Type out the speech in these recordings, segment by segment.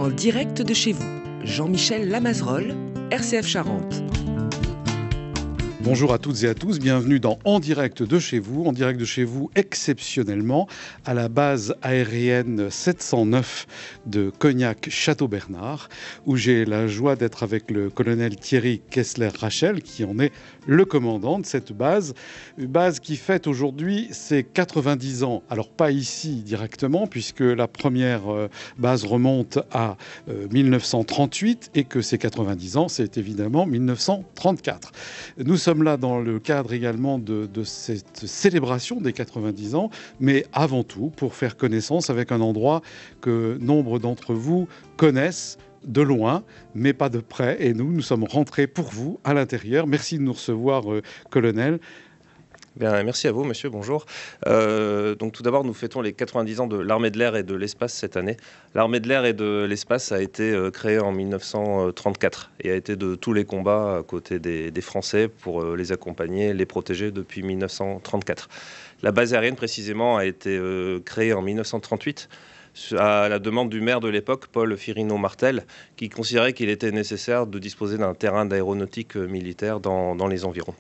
en direct de chez vous. Jean-Michel Lamazerolle, RCF Charente. Bonjour à toutes et à tous, bienvenue dans En direct de chez vous exceptionnellement à la base aérienne 709 de Cognac-Château-Bernard, où j'ai la joie d'être avec le colonel Thierry Kessler-Rachel, qui en est le commandant de cette base. Une base qui fête aujourd'hui ses 90 ans. Alors pas ici directement, puisque la première base remonte à 1938 et que ses 90 ans, c'est évidemment 1934. Nous sommes là dans le cadre également de cette célébration des 90 ans, mais avant tout pour faire connaissance avec un endroit que nombre d'entre vous connaissent de loin, mais pas de près. Et nous sommes rentrés pour vous à l'intérieur. Merci de nous recevoir, colonel. Bien, merci à vous, monsieur. Bonjour. Donc, tout d'abord, nous fêtons les 90 ans de l'Armée de l'air et de l'espace cette année. L'Armée de l'air et de l'espace a été créée en 1934 et a été de tous les combats à côté des Français pour les accompagner, les protéger depuis 1934. La base aérienne, précisément, a été créée en 1938 à la demande du maire de l'époque, Paul Firino-Martel, qui considérait qu'il était nécessaire de disposer d'un terrain d'aéronautique militaire dans les environs.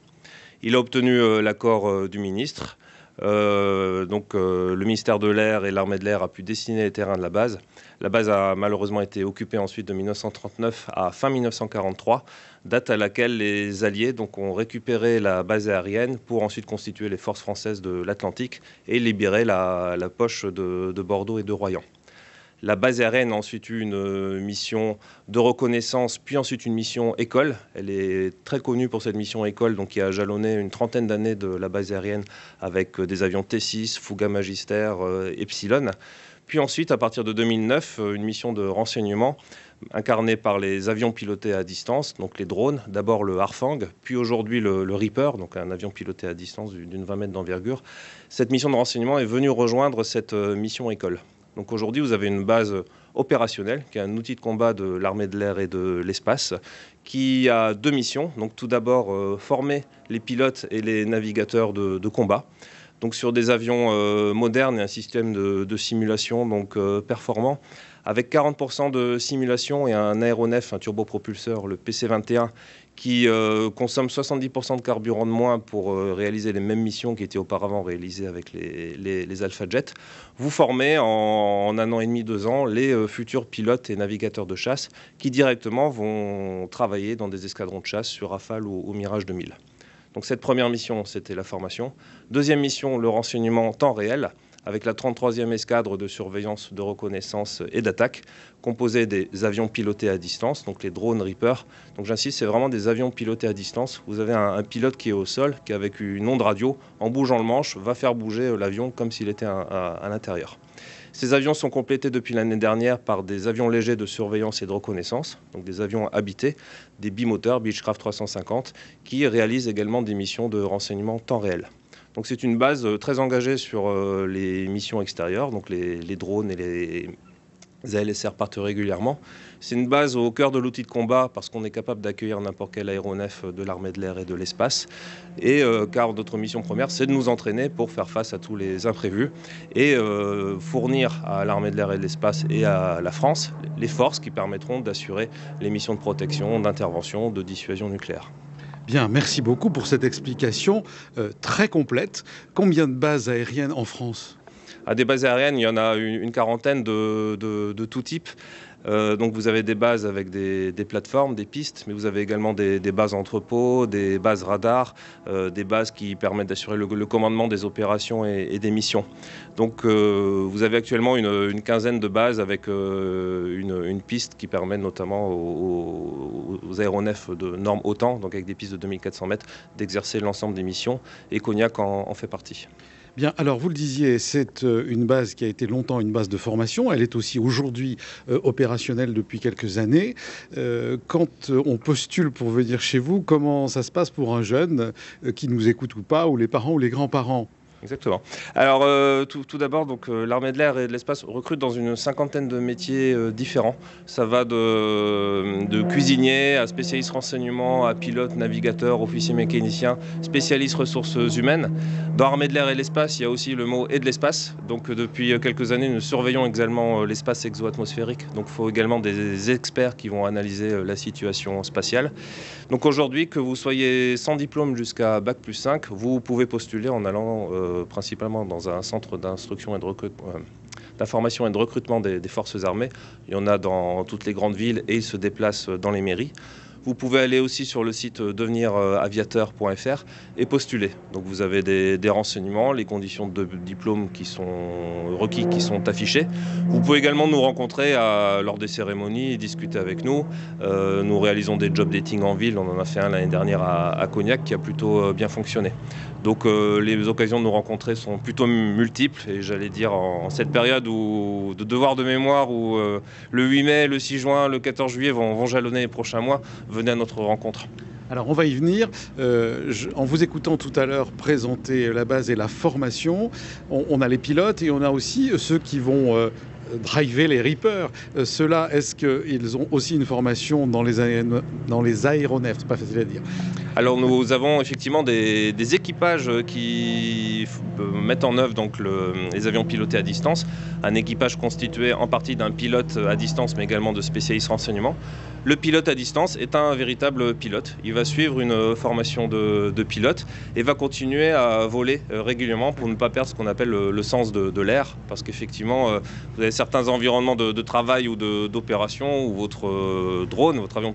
Il a obtenu l'accord du ministre. Le ministère de l'Air et l'Armée de l'Air a pu dessiner les terrains de la base. La base a malheureusement été occupée ensuite de 1939 à fin 1943, date à laquelle les Alliés ont récupéré la base aérienne pour ensuite constituer les forces françaises de l'Atlantique et libérer la poche de Bordeaux et de Royan. La base aérienne a ensuite eu une mission de reconnaissance, puis ensuite une mission école. Elle est très connue pour cette mission école, qui a jalonné une trentaine d'années de la base aérienne avec des avions T6, Fouga Magister, Epsilon. Puis ensuite, à partir de 2009, une mission de renseignement incarnée par les avions pilotés à distance, donc les drones, d'abord le Harfang, puis aujourd'hui le Reaper, donc un avion piloté à distance d'une 20 mètres d'envergure. Cette mission de renseignement est venue rejoindre cette mission école. Donc aujourd'hui, vous avez une base opérationnelle, qui est un outil de combat de l'armée de l'air et de l'espace, qui a deux missions. Donc tout d'abord, former les pilotes et les navigateurs de combat. Donc sur des avions modernes et un système de simulation performant, avec 40% de simulation et un aéronef, un turbopropulseur, le PC-21, qui consomme 70% de carburant de moins pour réaliser les mêmes missions qui étaient auparavant réalisées avec les Alpha Jet. Vous formez en 1 an et demi, 2 ans, les futurs pilotes et navigateurs de chasse qui directement vont travailler dans des escadrons de chasse sur Rafale ou Mirage 2000. Donc cette première mission, c'était la formation. Deuxième mission, le renseignement temps réel, avec la 33e escadre de surveillance, de reconnaissance et d'attaque, composée des avions pilotés à distance, donc les drones Reaper. Donc j'insiste, c'est vraiment des avions pilotés à distance. Vous avez un pilote qui est au sol, qui avec une onde radio, en bougeant le manche, va faire bouger l'avion comme s'il était à l'intérieur. Ces avions sont complétés depuis l'année dernière par des avions légers de surveillance et de reconnaissance, donc des avions habités, des bimoteurs, Beechcraft 350, qui réalisent également des missions de renseignement temps réel. Donc c'est une base très engagée sur les missions extérieures, donc les drones et les ALSR partent régulièrement. C'est une base au cœur de l'outil de combat parce qu'on est capable d'accueillir n'importe quel aéronef de l'armée de l'air et de l'espace. Et car notre mission première, c'est de nous entraîner pour faire face à tous les imprévus et fournir à l'armée de l'air et de l'espace et à la France les forces qui permettront d'assurer les missions de protection, d'intervention, de dissuasion nucléaire. Bien, merci beaucoup pour cette explication très complète. Combien de bases aériennes en France ? À des bases aériennes, il y en a une quarantaine de tout type. Donc vous avez des bases avec des plateformes, des pistes, mais vous avez également des bases entrepôts, des bases radars, des bases qui permettent d'assurer le commandement des opérations et des missions. Donc vous avez actuellement une quinzaine de bases avec une piste qui permet notamment aux aéronefs de norme OTAN, donc avec des pistes de 2400 mètres, d'exercer l'ensemble des missions, et Cognac en fait partie. Bien, alors vous le disiez, c'est une base qui a été longtemps une base de formation. Elle est aussi aujourd'hui opérationnelle depuis quelques années. Quand on postule pour venir chez vous, comment ça se passe pour un jeune qui nous écoute ou pas, ou les parents ou les grands-parents ? Exactement. Alors, tout d'abord, l'armée de l'air et de l'espace recrute dans une cinquantaine de métiers différents. Ça va de cuisinier à spécialiste renseignement, à pilote, navigateur, officier mécanicien, spécialiste ressources humaines. Dans l'armée de l'air et l'espace, il y a aussi le mot et de l'espace. Donc, depuis quelques années, nous surveillons également l'espace exo-atmosphérique. Donc, il faut également des experts qui vont analyser la situation spatiale. Donc, aujourd'hui, que vous soyez sans diplôme jusqu'à Bac+5, vous pouvez postuler en allant principalement dans un centre d'instruction et de d'information et de recrutement des forces armées. Il y en a dans toutes les grandes villes et ils se déplacent dans les mairies. Vous pouvez aller aussi sur le site deveniraviateur.fr et postuler. Donc vous avez des renseignements, les conditions de diplôme qui sont requis, qui sont affichées. Vous pouvez également nous rencontrer lors des cérémonies et discuter avec nous. Nous réalisons des job dating en ville. On en a fait un l'année dernière à Cognac qui a plutôt bien fonctionné. Donc les occasions de nous rencontrer sont plutôt multiples et j'allais dire en cette période de devoir de mémoire où le 8 mai, le 6 juin, le 14 juillet vont jalonner les prochains mois, venez à notre rencontre. Alors on va y venir. En vous écoutant tout à l'heure présenter la base et la formation, on a les pilotes et on a aussi ceux qui vont driver les Reapers. Ceux-là, est-ce qu'ils ont aussi une formation dans les aéronefs? C'est pas facile à dire. Alors nous avons effectivement des équipages qui mettent en œuvre les avions pilotés à distance. Un équipage constitué en partie d'un pilote à distance mais également de spécialistes renseignement. Le pilote à distance est un véritable pilote. Il va suivre une formation de pilote et va continuer à voler régulièrement pour ne pas perdre ce qu'on appelle le sens de l'air. Parce qu'effectivement, vous avez certains environnements de travail ou d'opération où votre drone, votre avion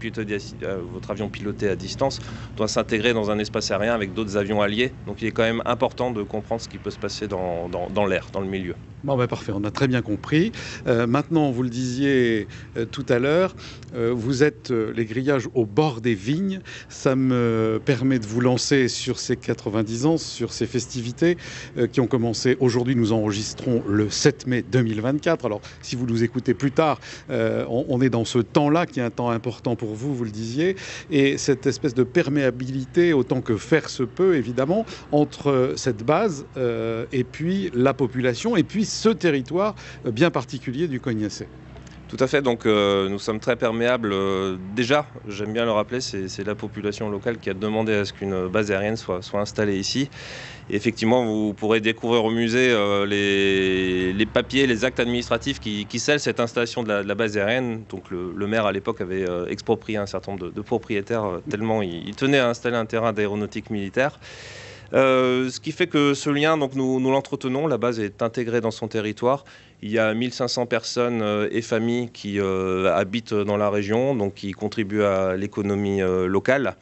piloté à distance doit s'intégrer dans un espace aérien avec d'autres avions alliés. Donc il est quand même important de comprendre ce qui peut se passer dans l'air, dans le milieu. Bon, parfait, on a très bien compris. Maintenant, vous le disiez tout à l'heure, vous êtes les grillages au bord des vignes. Ça me permet de vous lancer sur ces 90 ans, sur ces festivités qui ont commencé aujourd'hui. Nous enregistrons le 7 mai 2024. Alors, si vous nous écoutez plus tard, on est dans ce temps-là qui est un temps important pour vous, vous le disiez. Et cette espèce de perméabilité, autant que faire se peut, évidemment, entre cette base et puis la population, et puis ce territoire bien particulier du Cognacais. Tout à fait, donc nous sommes très perméables. Déjà, j'aime bien le rappeler, c'est la population locale qui a demandé à ce qu'une base aérienne soit installée ici. Et effectivement, vous pourrez découvrir au musée les papiers, les actes administratifs qui scellent cette installation de la base aérienne. Donc le maire à l'époque avait exproprié un certain nombre de propriétaires tellement il tenait à installer un terrain d'aéronautique militaire. Ce qui fait que ce lien, donc nous l'entretenons, la base est intégrée dans son territoire. Il y a 1500 personnes et familles qui habitent dans la région, donc qui contribuent à l'économie locale.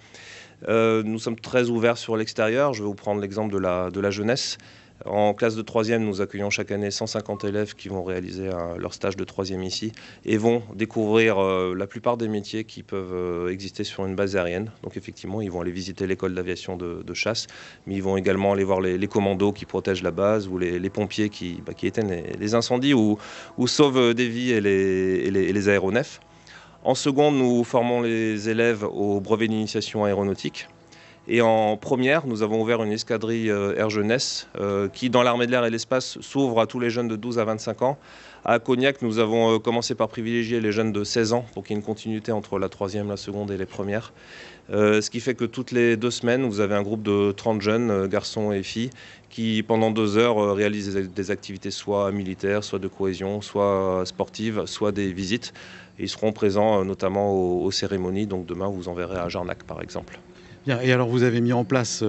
Nous sommes très ouverts sur l'extérieur. Je vais vous prendre l'exemple de la jeunesse. En classe de 3e, nous accueillons chaque année 150 élèves qui vont réaliser leur stage de 3e ici et vont découvrir la plupart des métiers qui peuvent exister sur une base aérienne. Donc effectivement, ils vont aller visiter l'école d'aviation de chasse, mais ils vont également aller voir les commandos qui protègent la base ou les pompiers qui éteignent les incendies ou sauvent des vies et les aéronefs. En seconde, nous formons les élèves au brevet d'initiation aéronautique. Et en première, nous avons ouvert une escadrille Air Jeunesse qui, dans l'armée de l'air et l'espace, s'ouvre à tous les jeunes de 12 à 25 ans. À Cognac, nous avons commencé par privilégier les jeunes de 16 ans pour qu'il y ait une continuité entre la 3e, la seconde et les premières. Ce qui fait que toutes les 2 semaines, vous avez un groupe de 30 jeunes, garçons et filles, qui pendant 2 heures réalisent des activités soit militaires, soit de cohésion, soit sportives, soit des visites. Et ils seront présents notamment aux cérémonies. Donc demain, vous en verrez à Jarnac, par exemple. Bien, et alors vous avez mis en place,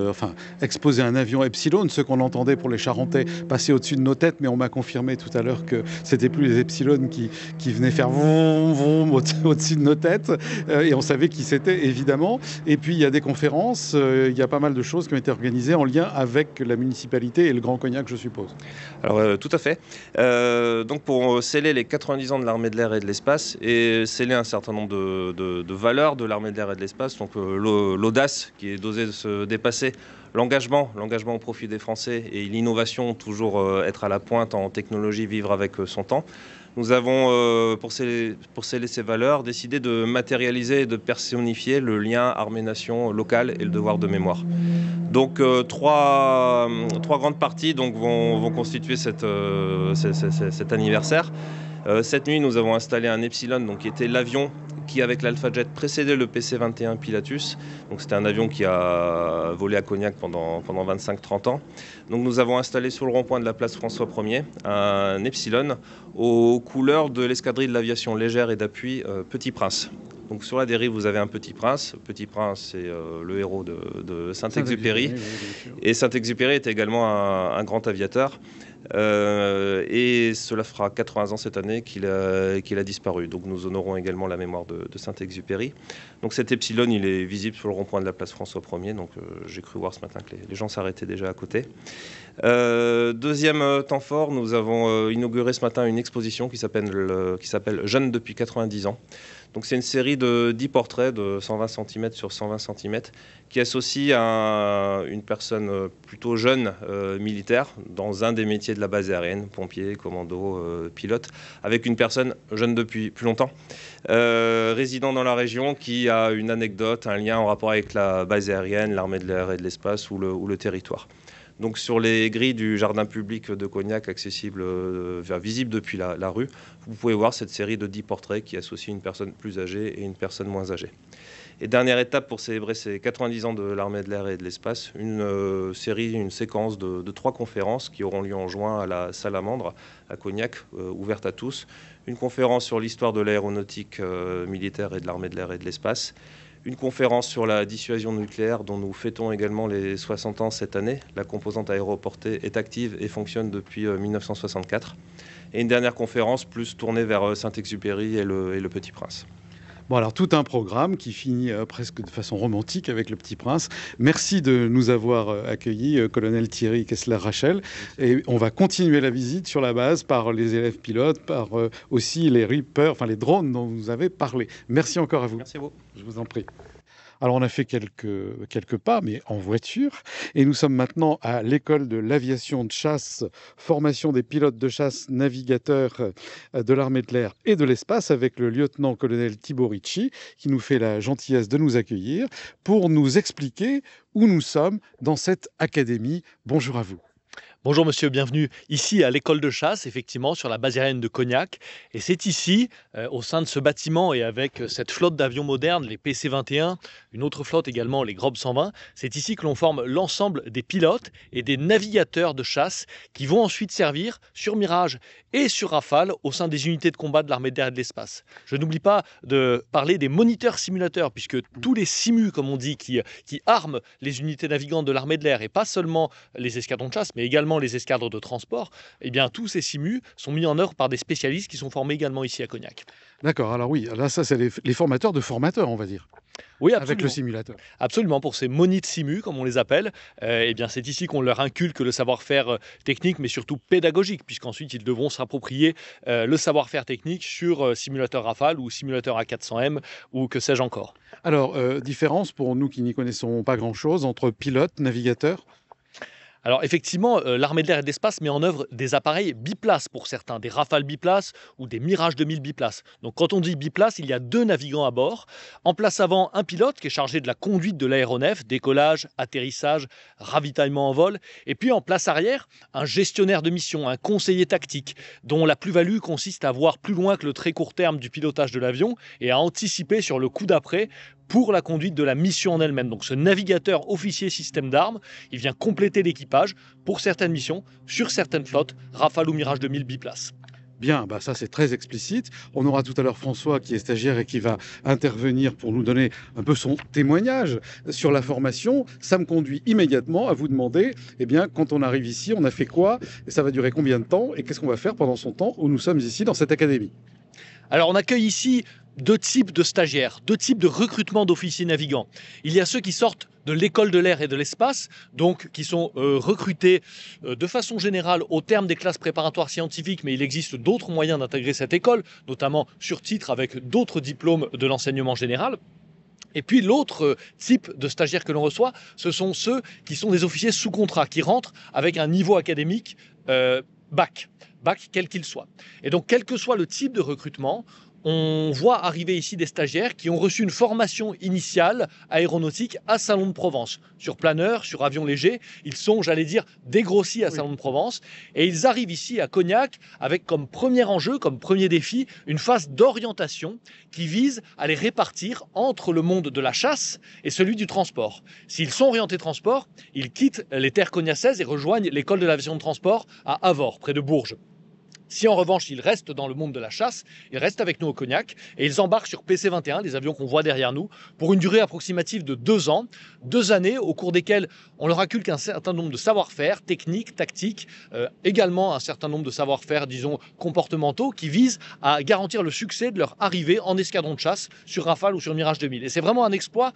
exposé un avion Epsilon, ce qu'on entendait pour les Charentais passer au-dessus de nos têtes, mais on m'a confirmé tout à l'heure que c'était plus les Epsilon qui venaient faire vroom, vroom au-dessus de nos têtes, et on savait qui c'était évidemment. Et puis il y a des conférences, il y a pas mal de choses qui ont été organisées en lien avec la municipalité et le Grand Cognac, je suppose. Alors tout à fait. Donc pour sceller les 90 ans de l'armée de l'air et de l'espace et sceller un certain nombre de valeurs de l'armée de l'air et de l'espace, donc l'audace qui est d'oser se dépasser, l'engagement au profit des Français et l'innovation, toujours être à la pointe en technologie, vivre avec son temps. Nous avons, pour sceller ces valeurs, décidé de matérialiser et de personnifier le lien armée-nation local et le devoir de mémoire. Donc trois grandes parties donc, vont constituer cet anniversaire. Cette nuit, nous avons installé un Epsilon, donc, qui était l'avion qui, avec l'Alpha Jet, précédait le PC-21 Pilatus. Donc, c'était un avion qui a volé à Cognac pendant 25-30 ans. Donc, nous avons installé sur le rond-point de la place François 1er un Epsilon aux couleurs de l'escadrille de l'aviation légère et d'appui Petit Prince. Donc, sur la dérive, vous avez un Petit Prince. Petit Prince, c'est le héros de Saint-Exupéry. Et Saint-Exupéry était également un grand aviateur. Et cela fera 80 ans cette année qu'il a disparu. Donc nous honorons également la mémoire de Saint-Exupéry. Donc cet Epsilon, il est visible sur le rond-point de la place François 1er. Donc j'ai cru voir ce matin que les gens s'arrêtaient déjà à côté. Deuxième temps fort, nous avons inauguré ce matin une exposition qui s'appelle Jeunes depuis 90 ans. Donc c'est une série de 10 portraits de 120 cm sur 120 cm qui associe une personne plutôt jeune militaire dans un des métiers de la base aérienne, pompier, commando, pilote, avec une personne jeune depuis plus longtemps, résidant dans la région, qui a une anecdote, un lien en rapport avec la base aérienne, l'armée de l'air et de l'espace ou le territoire. Donc sur les grilles du jardin public de Cognac, accessible, visible depuis la rue, vous pouvez voir cette série de 10 portraits qui associent une personne plus âgée et une personne moins âgée. Et dernière étape pour célébrer ces 90 ans de l'armée de l'air et de l'espace, une séquence de 3 conférences qui auront lieu en juin à la Salamandre, à Cognac, ouverte à tous. Une conférence sur l'histoire de l'aéronautique militaire et de l'armée de l'air et de l'espace. Une conférence sur la dissuasion nucléaire dont nous fêtons également les 60 ans cette année. La composante aéroportée est active et fonctionne depuis 1964. Et une dernière conférence plus tournée vers Saint-Exupéry et le Petit Prince. Bon, alors tout un programme qui finit presque de façon romantique avec le Petit Prince. Merci de nous avoir accueillis, colonel Thierry Kessler-Rachel. Et on va continuer la visite sur la base par les élèves pilotes, par aussi les Reapers, enfin les drones dont vous avez parlé. Merci encore à vous. Merci à vous. Je vous en prie. Alors on a fait quelques pas, mais en voiture, et nous sommes maintenant à l'école de l'aviation de chasse, formation des pilotes de chasse navigateurs de l'armée de l'air et de l'espace, avec le lieutenant-colonel Thibaut Ricci, qui nous fait la gentillesse de nous accueillir pour nous expliquer où nous sommes dans cette académie. Bonjour à vous. Bonjour monsieur, bienvenue ici à l'école de chasse, effectivement, sur la base aérienne de Cognac. Et c'est ici, au sein de ce bâtiment et avec cette flotte d'avions modernes, les PC-21, une autre flotte également, les Grob 120, c'est ici que l'on forme l'ensemble des pilotes et des navigateurs de chasse qui vont ensuite servir sur Mirage et sur Rafale au sein des unités de combat de l'armée de l'air et de l'espace. Je n'oublie pas de parler des moniteurs simulateurs, puisque tous les simus, comme on dit, qui arment les unités navigantes de l'armée de l'air, et pas seulement les escadrons de chasse, mais également les escadres de transport, eh bien tous ces simus sont mis en œuvre par des spécialistes qui sont formés également ici à Cognac. D'accord, alors oui, là ça c'est les formateurs de formateurs, on va dire. Oui, absolument. Avec le simulateur. Absolument, pour ces monites simus, comme on les appelle, eh bien c'est ici qu'on leur inculque le savoir-faire technique, mais surtout pédagogique, puisqu'ensuite ils devront s'approprier le savoir-faire technique sur simulateur Rafale ou simulateur A400M ou que sais-je encore. Alors, différence pour nous qui n'y connaissons pas grand-chose entre pilote, navigateur? Alors effectivement, l'armée de l'air et de l'espace met en œuvre des appareils biplaces pour certains, des Rafale biplaces ou des Mirage 2000 biplaces. Donc quand on dit biplace, il y a 2 navigants à bord. En place avant, un pilote qui est chargé de la conduite de l'aéronef, décollage, atterrissage, ravitaillement en vol. Et puis en place arrière, un gestionnaire de mission, un conseiller tactique, dont la plus-value consiste à voir plus loin que le très court terme du pilotage de l'avion et à anticiper sur le coup d'après pour la conduite de la mission en elle-même. Donc ce navigateur officier système d'armes, il vient compléter l'équipage pour certaines missions, sur certaines flottes, Rafale ou Mirage 2000 biplaces. Bien, bah ça c'est très explicite. On aura tout à l'heure François qui est stagiaire et qui va intervenir pour nous donner un peu son témoignage sur la formation. Ça me conduit immédiatement à vous demander, eh bien, quand on arrive ici, on a fait quoi? Et ça va durer combien de temps? Et qu'est-ce qu'on va faire pendant son temps où nous sommes ici dans cette académie? Alors on accueille ici 2 types de stagiaires, 2 types de recrutement d'officiers navigants. Il y a ceux qui sortent de l'école de l'air et de l'espace, donc qui sont recrutés de façon générale au terme des classes préparatoires scientifiques, mais il existe d'autres moyens d'intégrer cette école, notamment sur titre avec d'autres diplômes de l'enseignement général. Et puis l'autre type de stagiaires que l'on reçoit, ce sont ceux qui sont des officiers sous contrat, qui rentrent avec un niveau académique bac quel qu'il soit. Et donc quel que soit le type de recrutement, on voit arriver ici des stagiaires qui ont reçu une formation initiale aéronautique à Salon de Provence, sur planeur, sur avion léger. Ils sont, j'allais dire, dégrossis à Salon de Provence et ils arrivent ici à Cognac avec comme premier enjeu, comme premier défi, une phase d'orientation qui vise à les répartir entre le monde de la chasse et celui du transport. S'ils sont orientés transport, ils quittent les terres cognacaises et rejoignent l'école de l'aviation de transport à Avord, près de Bourges. Si en revanche ils restent dans le monde de la chasse, ils restent avec nous au Cognac et ils embarquent sur PC-21, les avions qu'on voit derrière nous, pour une durée approximative de 2 ans, 2 années au cours desquelles on leur inculque un certain nombre de savoir-faire, techniques, tactiques, également un certain nombre de savoir-faire, disons, comportementaux, qui visent à garantir le succès de leur arrivée en escadron de chasse sur Rafale ou sur Mirage 2000. Et c'est vraiment un exploit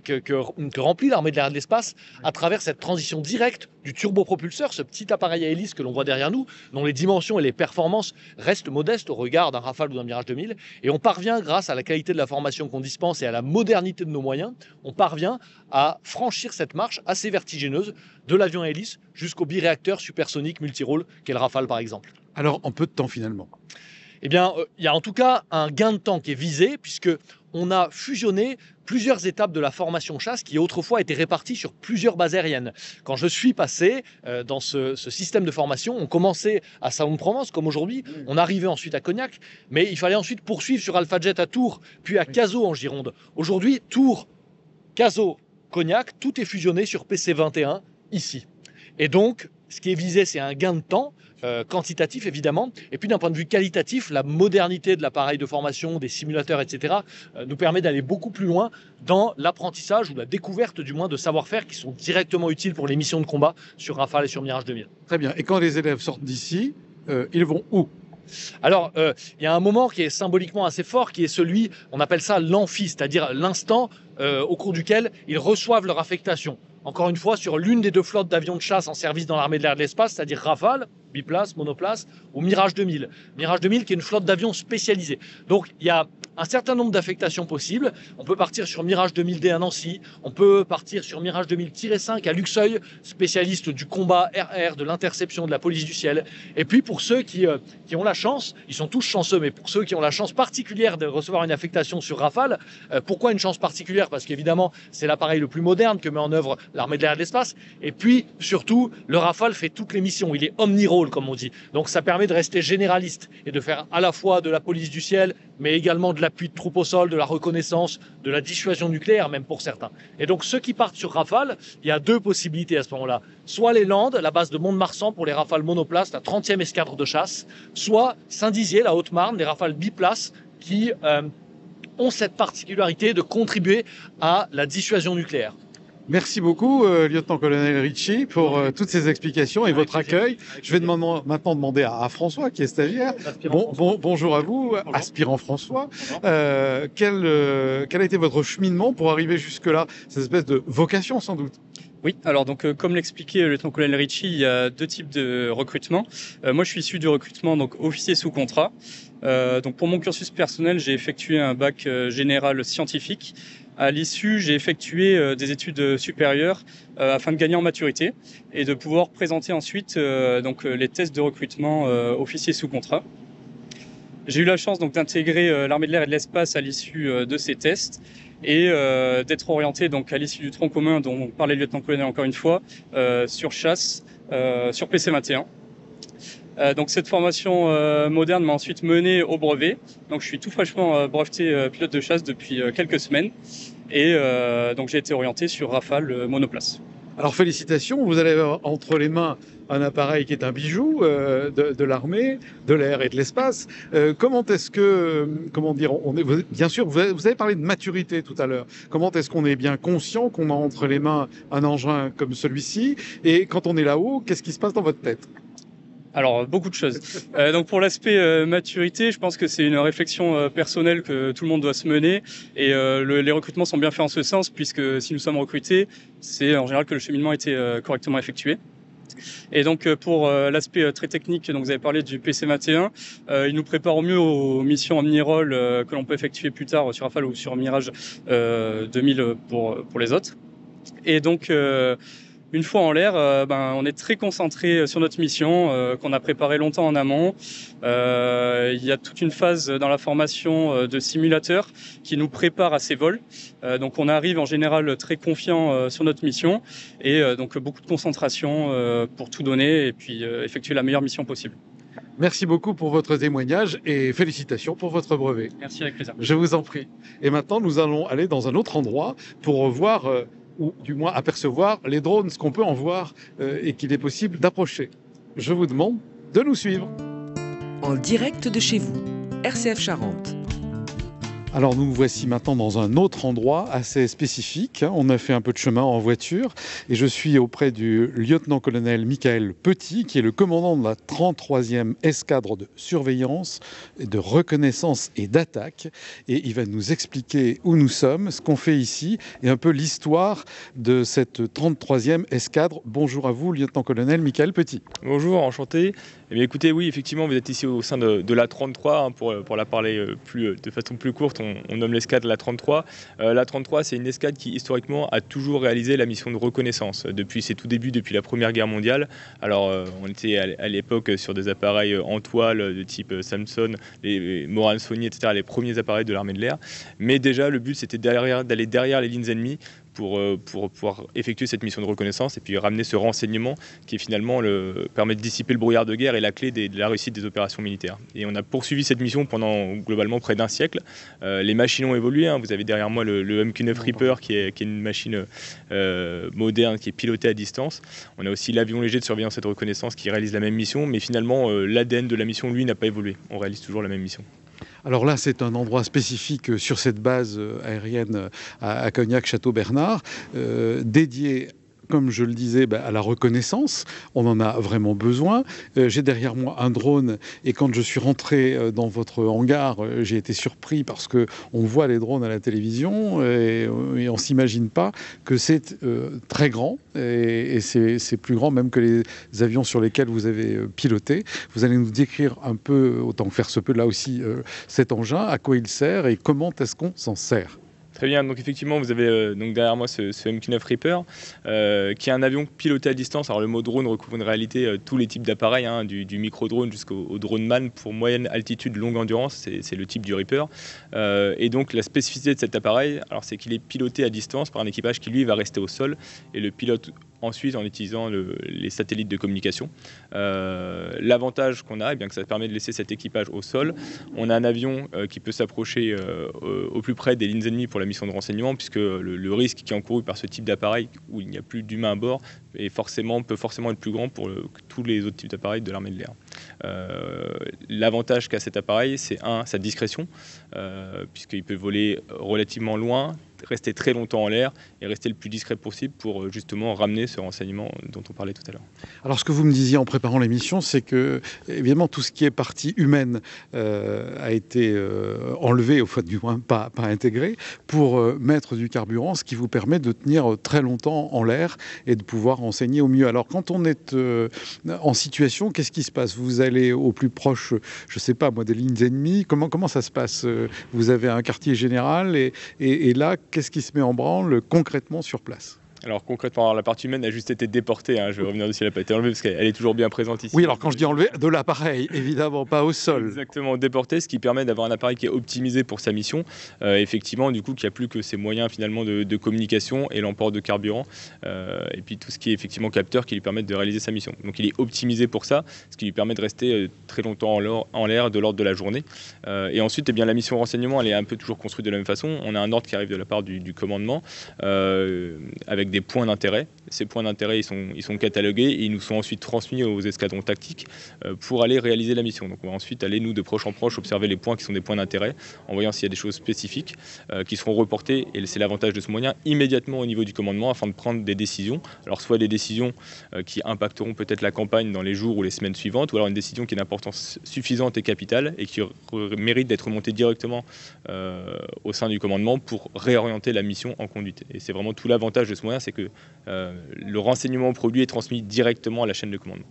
que remplit l'armée de l'air et de l'espace à travers cette transition directe du turbopropulseur, ce petit appareil à hélice que l'on voit derrière nous, dont les dimensions et les performances restent modestes au regard d'un Rafale ou d'un Mirage 2000. Et on parvient, grâce à la qualité de la formation qu'on dispense et à la modernité de nos moyens, on parvient à franchir cette marche assez vertigineuse de l'avion à hélice jusqu'au biréacteur supersonique multirôle qu'est le Rafale par exemple. Alors, en peu de temps finalement. Eh bien, il y a en tout cas un gain de temps qui est visé, puisque on a fusionné plusieurs étapes de la formation chasse qui autrefois étaient réparties sur plusieurs bases aériennes. Quand je suis passé dans ce système de formation, on commençait à Salon de Provence comme aujourd'hui, on arrivait ensuite à Cognac, mais il fallait ensuite poursuivre sur Alpha Jet à Tours, puis à Cazaux en Gironde. Aujourd'hui, Tours, Cazaux, Cognac, tout est fusionné sur PC-21 ici. Et donc, ce qui est visé, c'est un gain de temps, quantitatif évidemment, et puis d'un point de vue qualitatif, la modernité de l'appareil de formation, des simulateurs, etc., nous permet d'aller beaucoup plus loin dans l'apprentissage ou la découverte du moins de savoir-faire qui sont directement utiles pour les missions de combat sur Rafale et sur Mirage 2000. Très bien. Et quand les élèves sortent d'ici, ils vont où ? Alors, il y a un moment qui est symboliquement assez fort, qui est celui, on appelle ça l'amphi, c'est-à-dire l'instant au cours duquel ils reçoivent leur affectation. Encore une fois, sur l'une des 2 flottes d'avions de chasse en service dans l'armée de l'air et de l'espace, c'est-à-dire Rafale, biplace, monoplace, ou Mirage 2000. Mirage 2000 qui est une flotte d'avions spécialisée. Donc, il y a un certain nombre d'affectations possibles. On peut partir sur Mirage 2000D à Nancy, on peut partir sur Mirage 2000-5 à Luxeuil, spécialiste du combat RR, de l'interception, de la police du ciel. Et puis pour ceux qui ont la chance, ils sont tous chanceux, mais pour ceux qui ont la chance particulière de recevoir une affectation sur Rafale, pourquoi une chance particulière? Parce qu'évidemment, c'est l'appareil le plus moderne que met en œuvre l'armée de l'air et de l'espace. Et puis, surtout, le Rafale fait toutes les missions. Il est omni-rôle, comme on dit. Donc ça permet de rester généraliste et de faire à la fois de la police du ciel, mais également de l'appui de troupes au sol, de la reconnaissance, de la dissuasion nucléaire, même pour certains. Et donc, ceux qui partent sur Rafale, il y a 2 possibilités à ce moment-là. Soit les Landes, la base de Mont-de-Marsan pour les Rafales monoplaces, la 30e escadre de chasse, soit Saint-Dizier, la Haute-Marne, les Rafales biplaces, qui ont cette particularité de contribuer à la dissuasion nucléaire. Merci beaucoup, lieutenant-colonel Ritchie, pour toutes ces explications et votre accueil. Je vais maintenant demander à François, qui est stagiaire. Bonjour à vous, aspirant François. Quel a été votre cheminement pour arriver jusque-là? Cette espèce de vocation, sans doute. Oui, alors donc comme l'expliquait le lieutenant-colonel Ritchie, il y a 2 types de recrutement. Moi, je suis issu du recrutement donc officier sous contrat. Donc pour mon cursus personnel, j'ai effectué un bac général scientifique. À l'issue, j'ai effectué des études supérieures afin de gagner en maturité et de pouvoir présenter ensuite donc les tests de recrutement officier sous contrat. J'ai eu la chance donc d'intégrer l'armée de l'air et de l'espace à l'issue de ces tests et d'être orienté donc à l'issue du tronc commun dont parlait le lieutenant-colonel encore une fois sur chasse sur PC-21. Donc cette formation moderne m'a ensuite mené au brevet. Donc je suis tout fraîchement breveté pilote de chasse depuis quelques semaines et donc j'ai été orienté sur Rafale monoplace. Alors félicitations, vous allez avoir entre les mains un appareil qui est un bijou de l'armée, de l'air et de l'espace. Comment est-ce que, bien sûr, vous avez parlé de maturité tout à l'heure. Comment est-ce qu'on est bien conscient qu'on a entre les mains un engin comme celui-ci? Et quand on est là-haut, qu'est-ce qui se passe dans votre tête? Alors, beaucoup de choses. Donc, pour l'aspect maturité, je pense que c'est une réflexion personnelle que tout le monde doit se mener. Et les recrutements sont bien faits en ce sens, puisque si nous sommes recrutés, c'est en général que le cheminement a été correctement effectué. Et donc, pour l'aspect très technique, donc vous avez parlé du PC-21, il nous prépare au mieux aux missions omni-rôle que l'on peut effectuer plus tard sur Rafale ou sur Mirage 2000 pour les autres. Et donc, Une fois en l'air, on est très concentré sur notre mission qu'on a préparée longtemps en amont. Il y a toute une phase dans la formation de simulateur qui nous prépare à ces vols. Donc on arrive en général très confiant sur notre mission et donc beaucoup de concentration pour tout donner et puis effectuer la meilleure mission possible. Merci beaucoup pour votre témoignage et félicitations pour votre brevet. Merci, avec plaisir. Je vous en prie. Et maintenant, nous allons aller dans un autre endroit pour voir, ou du moins apercevoir les drones, ce qu'on peut en voir et qu'il est possible d'approcher. Je vous demande de nous suivre. En direct de chez vous, RCF Charente. Alors nous voici maintenant dans un autre endroit assez spécifique. On a fait un peu de chemin en voiture et je suis auprès du lieutenant-colonel Michael Petit, qui est le commandant de la 33e escadre de surveillance, de reconnaissance et d'attaque. Et il va nous expliquer où nous sommes, ce qu'on fait ici et un peu l'histoire de cette 33e escadre. Bonjour à vous, lieutenant-colonel Michael Petit. Bonjour, enchanté. Eh bien, écoutez, oui, effectivement, vous êtes ici au sein de la 33, hein, pour la parler de façon plus courte, on nomme l'escadre la 33. La 33, c'est une escadre qui, historiquement, a toujours réalisé la mission de reconnaissance depuis ses tout débuts, depuis la Première Guerre mondiale. Alors, on était à l'époque sur des appareils en toile de type Samson, les Morane Sony, etc., les premiers appareils de l'armée de l'air. Mais déjà, le but, c'était d'aller derrière les lignes ennemies pour pouvoir effectuer cette mission de reconnaissance et puis ramener ce renseignement qui finalement permet de dissiper le brouillard de guerre et la clé de la réussite des opérations militaires. Et on a poursuivi cette mission pendant globalement près d'un siècle. Les machines ont évolué, hein. Vous avez derrière moi le MQ-9 Reaper qui est une machine moderne qui est pilotée à distance. On a aussi l'avion léger de surveillance et de reconnaissance qui réalise la même mission, mais finalement l'ADN de la mission, lui, n'a pas évolué. On réalise toujours la même mission. Alors là, c'est un endroit spécifique sur cette base aérienne à Cognac-Château-Bernard, dédié, comme je le disais, à la reconnaissance. On en a vraiment besoin. J'ai derrière moi un drone et quand je suis rentré dans votre hangar, j'ai été surpris parce qu'on voit les drones à la télévision et on ne s'imagine pas que c'est très grand et c'est plus grand même que les avions sur lesquels vous avez piloté. Vous allez nous décrire un peu, autant que faire se peut là aussi, cet engin, à quoi il sert et comment est-ce qu'on s'en sert. Très bien, donc effectivement vous avez donc derrière moi ce MQ-9 Reaper qui est un avion piloté à distance. Alors le mot drone recouvre en réalité tous les types d'appareils, hein, du micro-drone jusqu'au drone man pour moyenne altitude, longue endurance, c'est le type du Reaper. Et donc la spécificité de cet appareil, alors c'est qu'il est piloté à distance par un équipage qui lui va rester au sol et le pilote ensuite en utilisant les satellites de communication. L'avantage qu'on a, eh bien, que ça permet de laisser cet équipage au sol. On a un avion qui peut s'approcher au plus près des lignes ennemies pour la mission de renseignement, puisque le risque qui est encouru par ce type d'appareil où il n'y a plus d'humain à bord peut forcément être plus grand pour tous les autres types d'appareils de l'armée de l'air. L'avantage qu'a cet appareil, c'est sa discrétion, puisqu'il peut voler relativement loin, rester très longtemps en l'air et rester le plus discret possible pour justement ramener ce renseignement dont on parlait tout à l'heure. Alors ce que vous me disiez en préparant l'émission, c'est que évidemment tout ce qui est partie humaine a été enlevé, au fait du moins pas intégré, pour mettre du carburant, ce qui vous permet de tenir très longtemps en l'air et de pouvoir renseigner au mieux. Alors quand on est en situation, qu'est-ce qui se passe? Vous allez au plus proche, je ne sais pas moi, des lignes ennemies, comment ça se passe? Vous avez un quartier général et là, qu'est-ce qui se met en branle concrètement sur place? Alors concrètement, la partie humaine a juste été déportée, hein. Je vais revenir dessus, elle n'a pas été enlevée parce qu'elle est toujours bien présente ici. Oui, alors quand je dis enlever, de l'appareil, évidemment, pas au sol. Exactement, déportée, ce qui permet d'avoir un appareil qui est optimisé pour sa mission. Effectivement, du coup, qui n'a plus que ses moyens finalement de communication et l'emport de carburant. Et puis tout ce qui est effectivement capteur qui lui permet de réaliser sa mission. Donc il est optimisé pour ça, ce qui lui permet de rester très longtemps en l'air de l'ordre de la journée. Et ensuite, eh bien, la mission renseignement, elle est un peu toujours construite de la même façon. On a un ordre qui arrive de la part du commandement avec des points d'intérêt. Ces points d'intérêt, ils sont catalogués et ils nous sont ensuite transmis aux escadrons tactiques pour aller réaliser la mission. Donc on va ensuite aller, nous, de proche en proche, observer les points qui sont des points d'intérêt, en voyant s'il y a des choses spécifiques qui seront reportées, et c'est l'avantage de ce moyen, immédiatement au niveau du commandement afin de prendre des décisions. Alors soit des décisions qui impacteront peut-être la campagne dans les jours ou les semaines suivantes, ou alors une décision qui est d'importance suffisante et capitale et qui mérite d'être montée directement au sein du commandement pour réorienter la mission en conduite. Et c'est vraiment tout l'avantage de ce moyen, c'est que le renseignement produit est transmis directement à la chaîne de commandement.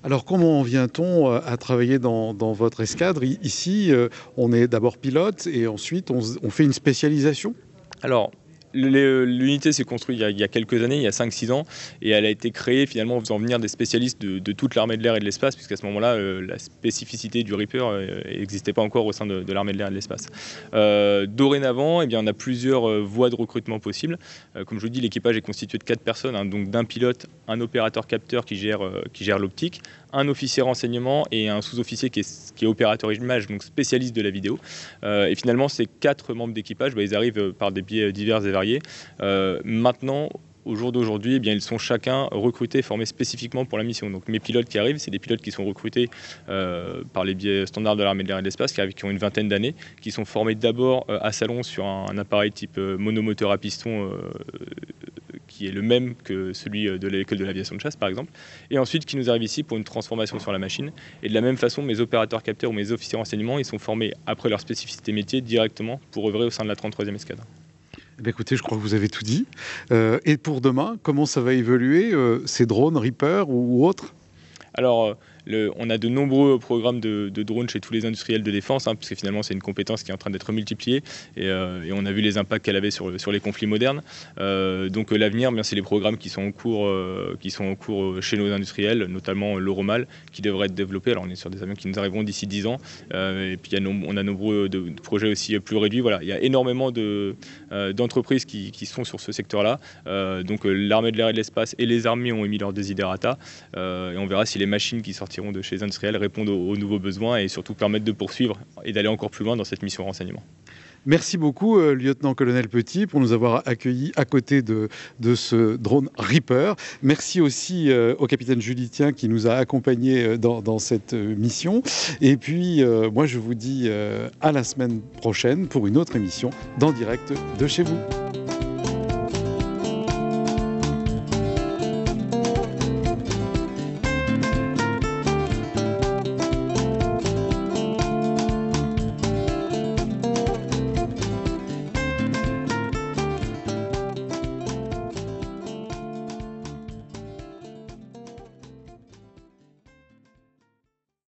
Alors comment vient-on à travailler dans votre escadre? Ici, on est d'abord pilote et ensuite on fait une spécialisation? Alors, L'unité s'est construite il y a quelques années, il y a 5-6 ans, et elle a été créée finalement en faisant venir des spécialistes de toute l'armée de l'air et de l'espace, puisqu'à ce moment-là, la spécificité du Reaper n'existait pas encore au sein de l'armée de l'air et de l'espace. Dorénavant, eh bien, on a plusieurs voies de recrutement possibles. Comme je vous dis, l'équipage est constitué de 4 personnes, hein, donc d'un pilote, un opérateur capteur qui gère l'optique, un officier renseignement et un sous-officier qui est opérateur image, donc spécialiste de la vidéo. Et finalement, ces 4 membres d'équipage, ils arrivent par des biais divers et variés. Maintenant, au jour d'aujourd'hui, eh bien, ils sont chacun recrutés, formés spécifiquement pour la mission. Donc mes pilotes qui arrivent, c'est des pilotes qui sont recrutés par les biais standards de l'armée de l'air et de l'espace, qui ont une vingtaine d'années, qui sont formés d'abord à Salon sur un appareil type monomoteur à piston, qui est le même que celui de l'école de l'aviation de chasse, par exemple, et ensuite qui nous arrivent ici pour une transformation sur la machine. Et de la même façon, mes opérateurs capteurs ou mes officiers renseignement, ils sont formés après leur spécificité métier directement pour œuvrer au sein de la 33e escadre. Écoutez, je crois que vous avez tout dit. Et pour demain, comment ça va évoluer, ces drones Reaper ou autres? Alors, on a de nombreux programmes de drones chez tous les industriels de défense, hein, puisque finalement c'est une compétence qui est en train d'être multipliée, et on a vu les impacts qu'elle avait sur les conflits modernes. Donc l'avenir, c'est les programmes qui sont en cours chez nos industriels, notamment l'Euromal, qui devrait être développé. Alors on est sur des avions qui nous arriveront d'ici 10 ans, et puis on a nombreux de projets aussi plus réduits. Voilà, il y a énormément d'entreprises qui sont sur ce secteur-là. Donc l'armée de l'air et de l'espace et les armées ont émis leurs desiderata, et on verra si les machines qui sortiront de chez les industriels répondent aux nouveaux besoins et surtout permettent de poursuivre et d'aller encore plus loin dans cette mission renseignement. Merci beaucoup, lieutenant-colonel Petit, pour nous avoir accueillis à côté de ce drone Reaper. Merci aussi au capitaine Julitien qui nous a accompagnés dans cette mission. Et puis, moi, je vous dis à la semaine prochaine pour une autre émission d'En Direct de chez vous.